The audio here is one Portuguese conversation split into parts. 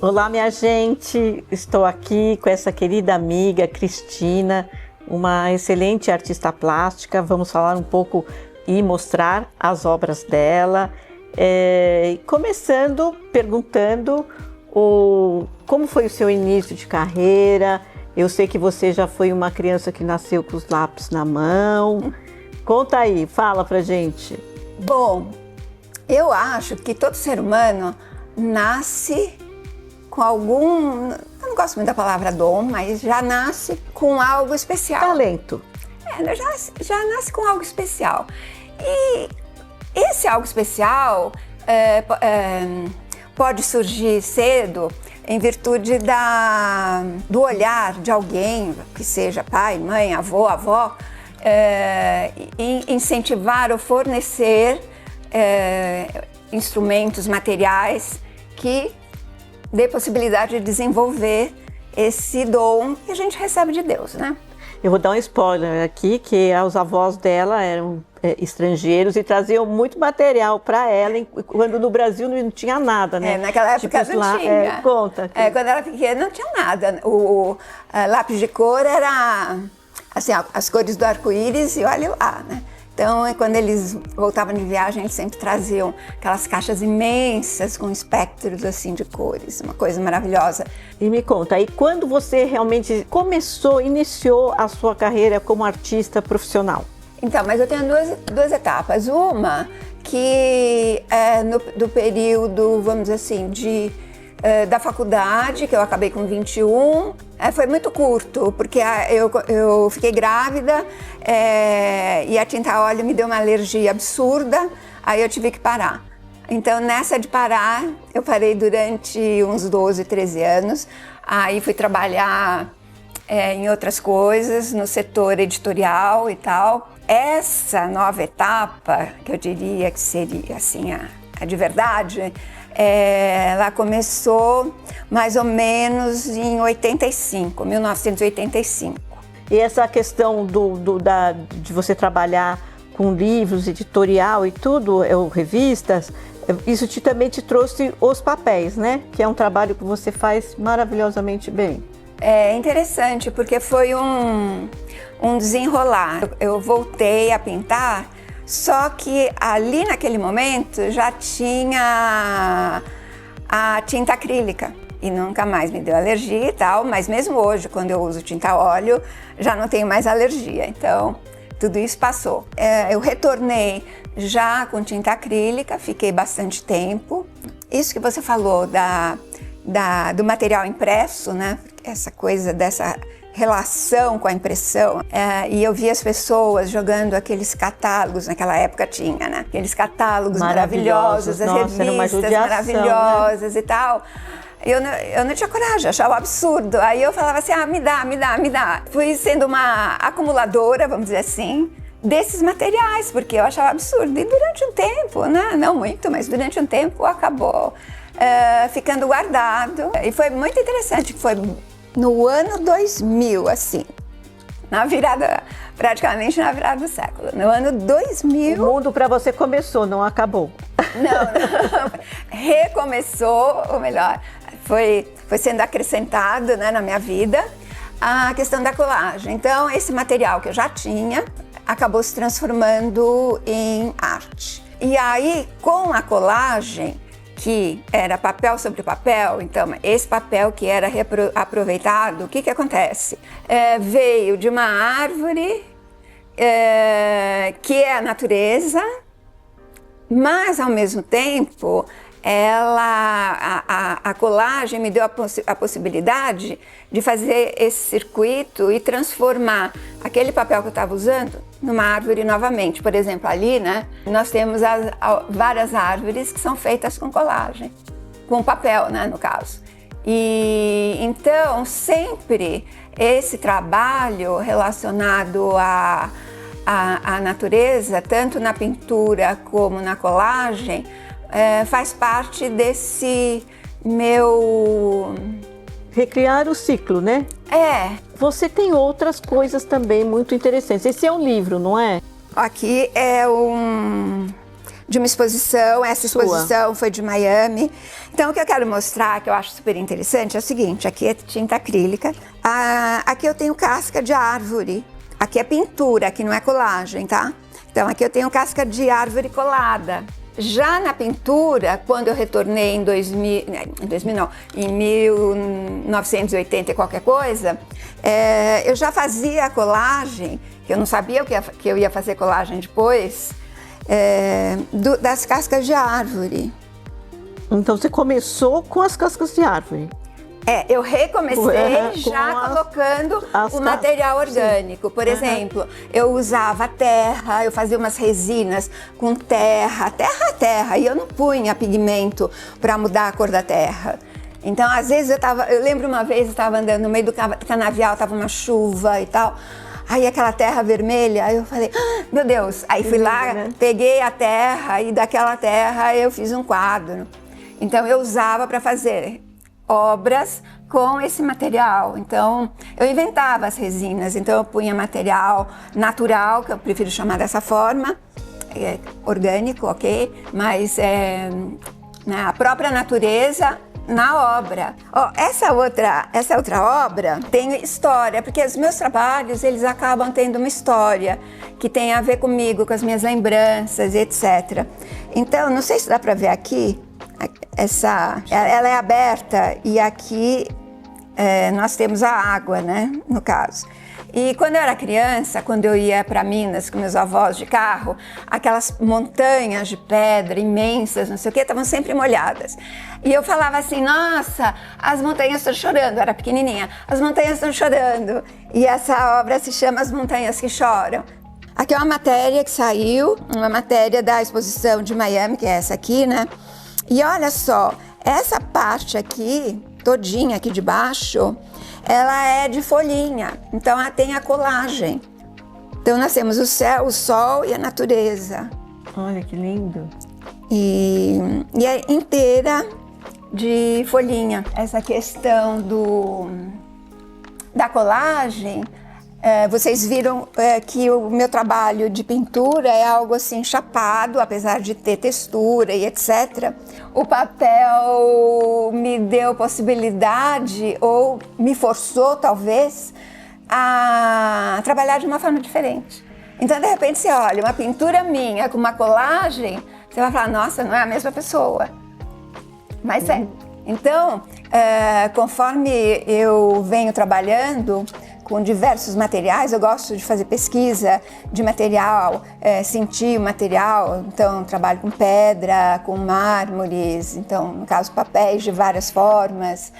Olá, minha gente! Estou aqui com essa querida amiga Cristina, uma excelente artista plástica. Vamos falar um pouco e mostrar as obras dela. Começando perguntando como foi o seu início de carreira. Eu sei que você já foi uma criança que nasceu com os lápis na mão. Conta aí, fala pra gente. Bom, eu acho que todo ser humano nasce com algum, eu não gosto muito da palavra dom, mas já nasce com algo especial. Talento. Já nasce com algo especial. E esse algo especial pode surgir cedo em virtude do olhar de alguém, que seja pai, mãe, avó, incentivar ou fornecer instrumentos, materiais que dê possibilidade de desenvolver esse dom que a gente recebe de Deus, né? Eu vou dar um spoiler aqui, que os avós dela eram estrangeiros e traziam muito material para ela, quando no Brasil não tinha nada, né? Naquela época tipo, não tinha. Conta. Quando ela era pequena não tinha nada. O lápis de cor era assim, as cores do arco-íris e olha lá, né? Então, quando eles voltavam de viagem, eles sempre traziam aquelas caixas imensas com espectros assim de cores, uma coisa maravilhosa. E me conta, aí quando você realmente iniciou a sua carreira como artista profissional? Então, mas eu tenho duas etapas. Uma que é do período, vamos dizer assim, da faculdade, que eu acabei com 21, foi muito curto, porque eu fiquei grávida e a tinta a óleo me deu uma alergia absurda, aí eu tive que parar. Então, nessa de parar, eu parei durante uns 12, 13 anos, aí fui trabalhar em outras coisas, no setor editorial e tal. Essa nova etapa, que eu diria que seria assim, a de verdade, ela começou mais ou menos em 1985. E essa questão de você trabalhar com livros, editorial e tudo, revistas, isso também te trouxe os papéis, né? Que é um trabalho que você faz maravilhosamente bem. É interessante, porque foi um desenrolar. Eu voltei a pintar, só que ali naquele momento já tinha a tinta acrílica e nunca mais me deu alergia e tal, mas mesmo hoje, quando eu uso tinta a óleo, já não tenho mais alergia, então tudo isso passou. Eu retornei já com tinta acrílica, fiquei bastante tempo. Isso que você falou do material impresso, né? Essa coisa dessa relação com a impressão, e eu vi as pessoas jogando aqueles catálogos, naquela época tinha, né? Aqueles catálogos maravilhosos, as revistas maravilhosas, né? E tal. Eu não tinha coragem, achava um absurdo. Aí eu falava assim, me dá. Fui sendo uma acumuladora, vamos dizer assim, desses materiais, porque eu achava absurdo. E durante um tempo, né? Não muito, mas durante um tempo acabou ficando guardado. E foi muito interessante, que foi no ano 2000, assim, praticamente na virada do século. No ano 2000... O mundo para você começou, não acabou. Não. Recomeçou, ou melhor, foi sendo acrescentado, né, na minha vida a questão da colagem. Então, esse material que eu já tinha acabou se transformando em arte. E aí, com a colagem, que era papel sobre papel, então esse papel que era aproveitado, o que acontece? Veio de uma árvore que é a natureza, mas ao mesmo tempo a colagem me deu a possibilidade de fazer esse circuito e transformar aquele papel que eu estava usando numa árvore novamente. Por exemplo, ali, né, nós temos várias árvores que são feitas com colagem, com papel, né, no caso. E então sempre esse trabalho relacionado à natureza, tanto na pintura como na colagem, faz parte desse meu... Recriar o ciclo, né? Você tem outras coisas também muito interessantes. Esse é um livro, não é? Aqui é de uma exposição. Essa exposição foi de Miami. Então, o que eu quero mostrar, que eu acho super interessante, é o seguinte: aqui é tinta acrílica, aqui eu tenho casca de árvore, aqui é pintura, aqui não é colagem, tá? Então, aqui eu tenho casca de árvore colada. Já na pintura, quando eu retornei em 1980 e qualquer coisa, eu já fazia a colagem, que eu não sabia que eu ia fazer colagem depois, das cascas de árvore. Então você começou com as cascas de árvore? Eu recomecei já colocando o material orgânico. Por exemplo, eu usava terra, eu fazia umas resinas com terra, e eu não punha pigmento para mudar a cor da terra. Então, às vezes eu lembro uma vez, eu estava andando no meio do canavial, estava uma chuva e tal, aí aquela terra vermelha, aí eu falei, meu Deus, aí fui lá, peguei a terra e daquela terra eu fiz um quadro. Então, eu usava para fazer obras com esse material. Então, eu inventava as resinas, então eu punha material natural, que eu prefiro chamar dessa forma, orgânico, ok? Mas a própria natureza na obra. Essa outra obra tem história, porque os meus trabalhos, eles acabam tendo uma história que tem a ver comigo, com as minhas lembranças, etc. Então, não sei se dá para ver aqui, ela é aberta e aqui nós temos a água, né, no caso. E quando eu era criança, quando eu ia para Minas com meus avós de carro, aquelas montanhas de pedra imensas, não sei o que, estavam sempre molhadas. E eu falava assim, nossa, as montanhas estão chorando, eu era pequenininha, as montanhas estão chorando. E essa obra se chama As Montanhas que Choram. Aqui é uma matéria que saiu, uma matéria da exposição de Miami, que é essa aqui, né? E olha só, essa parte aqui, todinha aqui de baixo, ela é de folhinha, então ela tem a colagem. Então nós temos o céu, o sol e a natureza. Olha que lindo! E é inteira de folhinha. Essa questão da colagem, vocês viram que o meu trabalho de pintura é algo assim chapado, apesar de ter textura e etc. O papel me deu possibilidade, ou me forçou talvez, a trabalhar de uma forma diferente. Então, de repente, você olha uma pintura minha com uma colagem, você vai falar, nossa, não é a mesma pessoa. Mas é. Então, conforme eu venho trabalhando com diversos materiais, eu gosto de fazer pesquisa de material, sentir o material, então trabalho com pedra, com mármores, então no caso papéis de várias formas,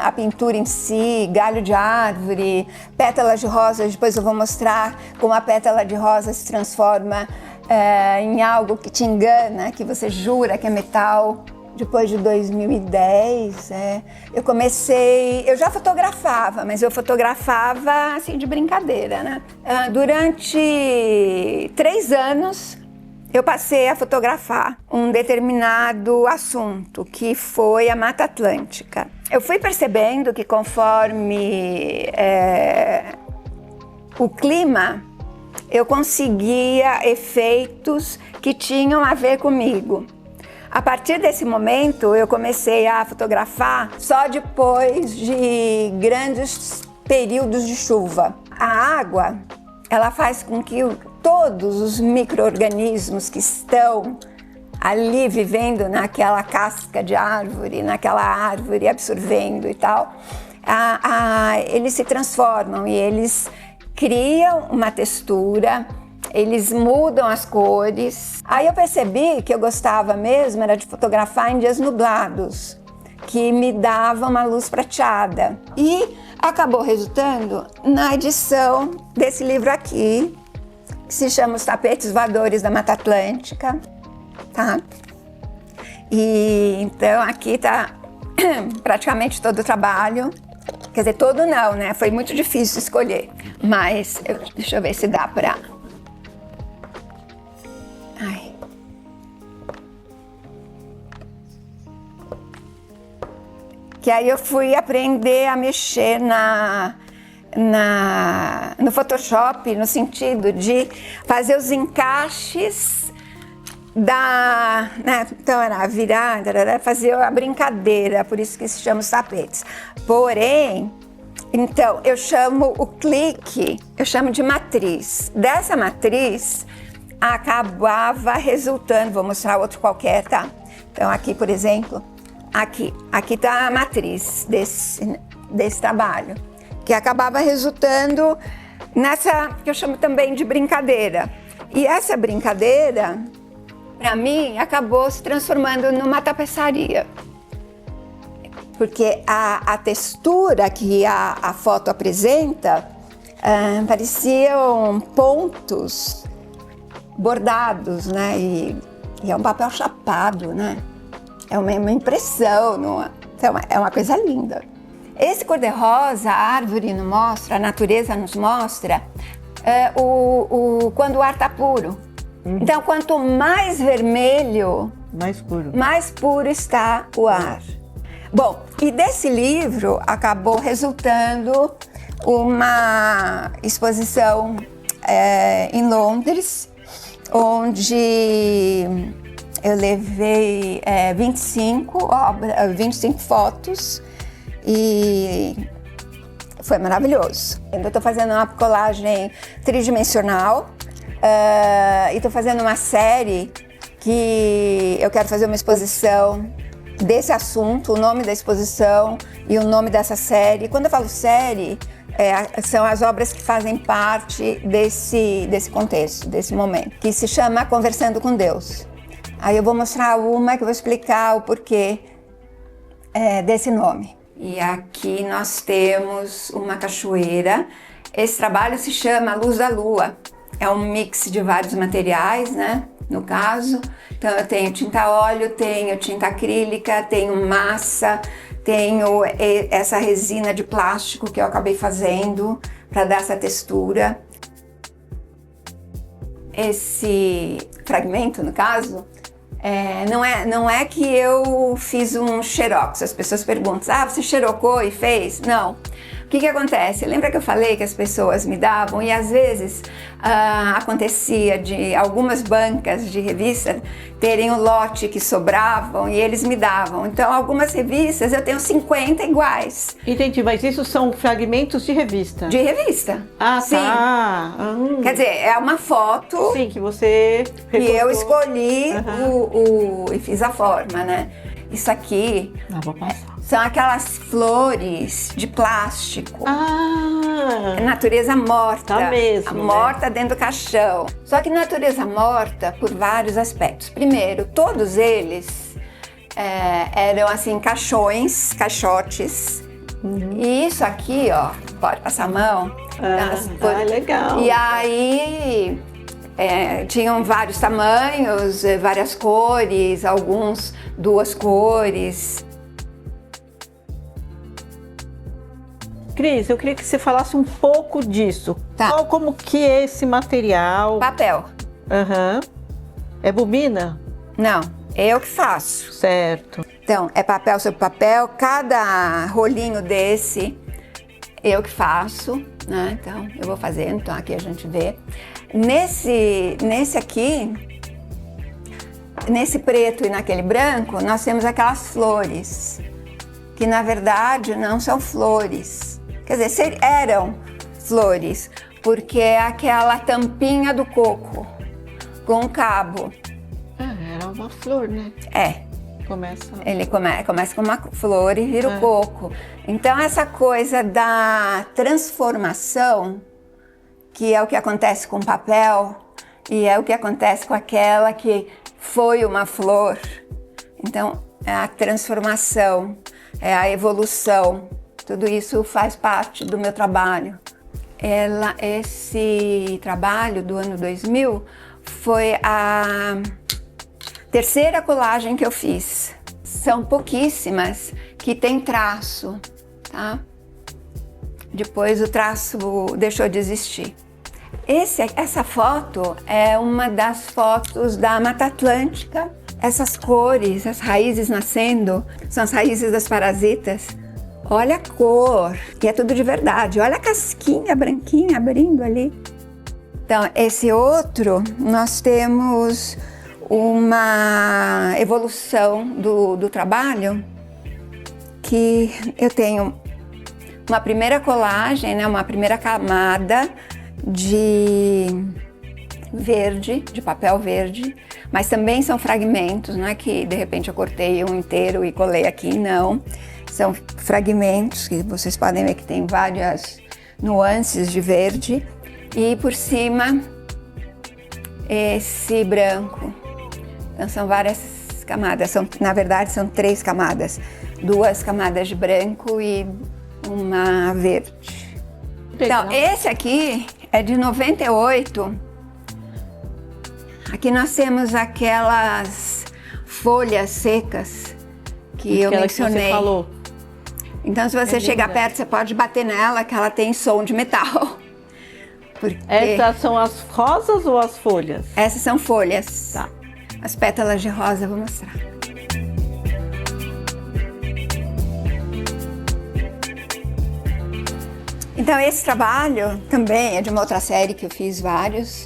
a pintura em si, galho de árvore, pétalas de rosas, depois eu vou mostrar como a pétala de rosa se transforma em algo que te engana, que você jura que é metal. Depois de 2010, eu já fotografava, mas eu fotografava assim de brincadeira, né? Durante 3 anos eu passei a fotografar um determinado assunto, que foi a Mata Atlântica. Eu fui percebendo que conforme o clima, eu conseguia efeitos que tinham a ver comigo. A partir desse momento, eu comecei a fotografar só depois de grandes períodos de chuva. A água, ela faz com que todos os micro-organismos que estão ali vivendo naquela casca de árvore, naquela árvore absorvendo e tal, eles se transformam e eles criam uma textura, eles mudam as cores. Aí eu percebi que eu gostava mesmo era de fotografar em dias nublados, que me dava uma luz prateada. E acabou resultando na edição desse livro aqui, que se chama Os Tapetes Voadores da Mata Atlântica, tá? E então aqui tá praticamente todo o trabalho. Quer dizer, todo não, né? Foi muito difícil escolher, mas deixa eu ver se dá pra... Ai. Que aí eu fui aprender a mexer no Photoshop, no sentido de fazer os encaixes né? Então era virar, fazer a brincadeira, por isso que se chama os tapetes. Porém, então eu chamo o clique, eu chamo de matriz. Dessa matriz acabava resultando, vou mostrar outro qualquer, tá? Então aqui, por exemplo, aqui tá a matriz desse trabalho, que acabava resultando nessa que eu chamo também de brincadeira. E essa brincadeira, para mim, acabou se transformando numa tapeçaria. Porque a textura que a foto apresenta pareciam pontos bordados, né? E é um papel chapado, né? É uma impressão, então é uma coisa linda. Esse cor-de-rosa, a árvore nos mostra, a natureza nos mostra, quando o ar está puro. Então, quanto mais vermelho, mais puro está o ar. Bom, e desse livro acabou resultando uma exposição em Londres, onde eu levei 25 fotos e foi maravilhoso. Eu estou fazendo uma colagem tridimensional e estou fazendo uma série que eu quero fazer uma exposição desse assunto, o nome da exposição e o nome dessa série. Quando eu falo série, são as obras que fazem parte desse contexto, desse momento, que se chama Conversando com Deus. Aí eu vou mostrar uma que eu vou explicar o porquê desse nome. E aqui nós temos uma cachoeira. Esse trabalho se chama Luz da Lua. É um mix de vários materiais, né? No caso, então eu tenho tinta óleo, tenho tinta acrílica, tenho massa, tenho essa resina de plástico que eu acabei fazendo para dar essa textura. Esse fragmento, no caso, não é que eu fiz um xerox. As pessoas perguntam, você xerocou e fez? Não. O que acontece? Lembra que eu falei que as pessoas me davam e às vezes acontecia de algumas bancas de revista terem um lote que sobravam e eles me davam. Então, algumas revistas eu tenho 50 iguais. Entendi, mas isso são fragmentos de revista? De revista. Ah, sim. Tá. Quer dizer, é uma foto. Sim, que você recortou. Que eu escolhi e fiz a forma, né? Isso aqui vou passar. São aquelas flores de plástico. Natureza morta. Tá mesmo, morta dentro do caixão. Só que natureza morta por vários aspectos. Primeiro, todos eles eram assim caixotes. E isso aqui, ó, pode passar a mão. Legal. E aí tinham vários tamanhos, várias cores, alguns 2 cores. Cris, eu queria que você falasse um pouco disso. Tá. Como que é esse material? Papel. É bobina? Não, eu que faço. Certo. Então, é papel sobre papel. Cada rolinho desse, eu que faço, né? Então, eu vou fazendo. Então, aqui a gente vê. Nesse aqui, nesse preto e naquele branco, nós temos aquelas flores, que na verdade não são flores. Quer dizer, eram flores, porque é aquela tampinha do coco com cabo. Era uma flor, né? Ele começa com uma flor e vira o coco. Então, essa coisa da transformação, que é o que acontece com o papel e é o que acontece com aquela que foi uma flor. Então, é a transformação, é a evolução. Tudo isso faz parte do meu trabalho. Esse trabalho do ano 2000 foi a terceira colagem que eu fiz. São pouquíssimas que tem traço, tá? Depois o traço deixou de existir. Essa foto é uma das fotos da Mata Atlântica. Essas cores, as raízes nascendo, são as raízes das parasitas. Olha a cor, e é tudo de verdade. Olha a casquinha branquinha abrindo ali. Então, esse outro, nós temos uma evolução do trabalho, que eu tenho uma primeira colagem, né, uma primeira camada de verde, de papel verde, mas também são fragmentos, não é que de repente eu cortei um inteiro e colei aqui, não. São fragmentos que vocês podem ver que tem várias nuances de verde, e por cima esse branco. Então são várias camadas, na verdade são 3 camadas, 2 camadas de branco e uma verde. Então esse aqui é de 98. Aqui nós temos aquelas folhas secas que eu mencionei. Que você falou. Então, se você chegar perto, você pode bater nela, que ela tem som de metal. Porque essas são as rosas ou as folhas? Essas são folhas. Tá. As pétalas de rosa, eu vou mostrar. Então, esse trabalho também é de uma outra série que eu fiz vários.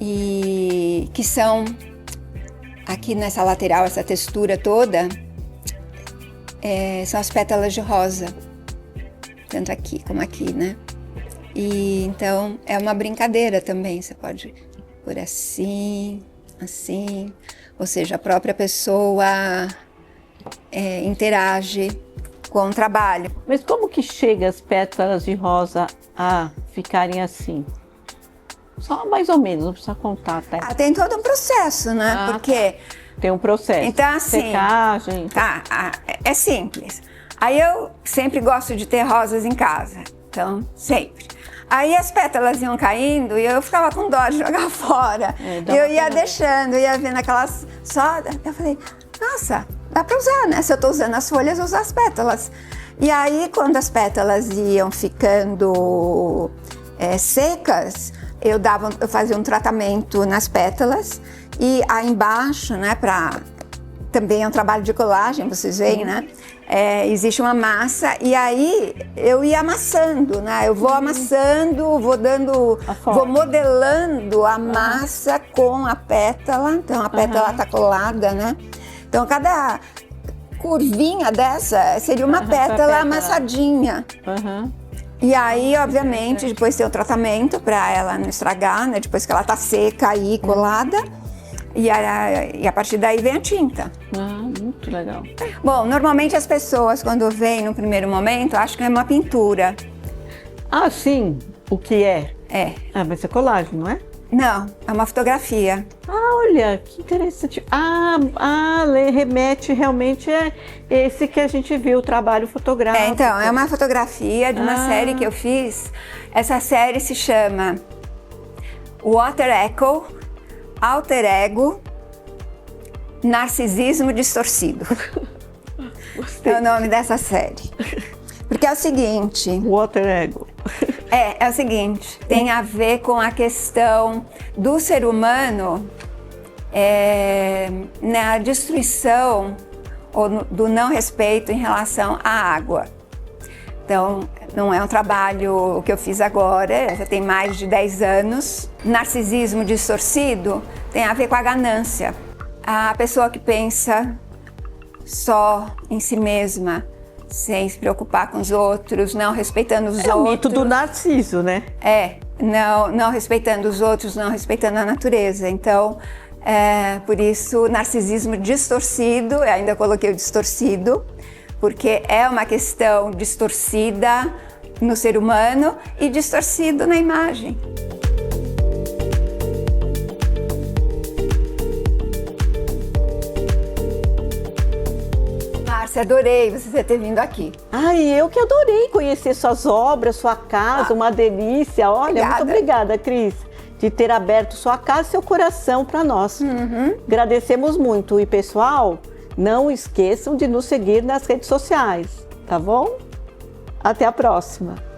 E que são, aqui nessa lateral, essa textura toda, são as pétalas de rosa, tanto aqui como aqui, né? E então é uma brincadeira também, você pode pôr assim, assim, ou seja, a própria pessoa interage com o trabalho. Mas como que chega as pétalas de rosa a ficarem assim? Só mais ou menos, não precisa contar, tá? Tem todo um processo, né? Porque tem um processo. Então, assim, secagem. Tá, é simples. Aí eu sempre gosto de ter rosas em casa. Então, sempre. Aí as pétalas iam caindo e eu ficava com dó de jogar fora. E eu ia deixando, ia vendo aquelas só. Eu falei, nossa, dá pra usar, né? Se eu tô usando as folhas, eu uso as pétalas. E aí, quando as pétalas iam ficando secas, eu fazia um tratamento nas pétalas. E aí embaixo, né, também é um trabalho de colagem, vocês veem, né? Existe uma massa e aí eu ia amassando, né? Eu vou amassando, vou modelando a massa com a pétala. Então a pétala tá colada, né? Então cada curvinha dessa seria uma pétala amassadinha. E aí, obviamente, depois tem o tratamento para ela não estragar, né? Depois que ela tá seca aí, colada. E a partir daí vem a tinta. Muito legal. Bom, normalmente as pessoas, quando veem no primeiro momento, acham que é uma pintura. Ah, sim. O que é? Mas é colagem, não é? Não, é uma fotografia. Olha, que interessante. Remete realmente a esse que a gente viu, o trabalho fotográfico. Então, é uma fotografia de uma série que eu fiz. Essa série se chama Water Echo, Alter Ego, Narcisismo Distorcido. É o nome dessa série. Porque é o seguinte... Water Ego. É o seguinte, tem a ver com a questão do ser humano na destruição ou do não respeito em relação à água. Então, não é um trabalho que eu fiz agora, já tem mais de 10 anos. Narcisismo distorcido tem a ver com a ganância. A pessoa que pensa só em si mesma, sem se preocupar com os outros, não respeitando os outros. É o mito do Narciso, né? Não respeitando os outros, não respeitando a natureza. Então, por isso, narcisismo distorcido, eu ainda coloquei o distorcido, porque é uma questão distorcida no ser humano e distorcido na imagem. Márcia, adorei você ter vindo aqui. Eu que adorei conhecer suas obras, sua casa, uma delícia. Olha, obrigada. Muito obrigada, Cris, de ter aberto sua casa e seu coração para nós. Agradecemos muito. E, pessoal, não esqueçam de nos seguir nas redes sociais, tá bom? Até a próxima!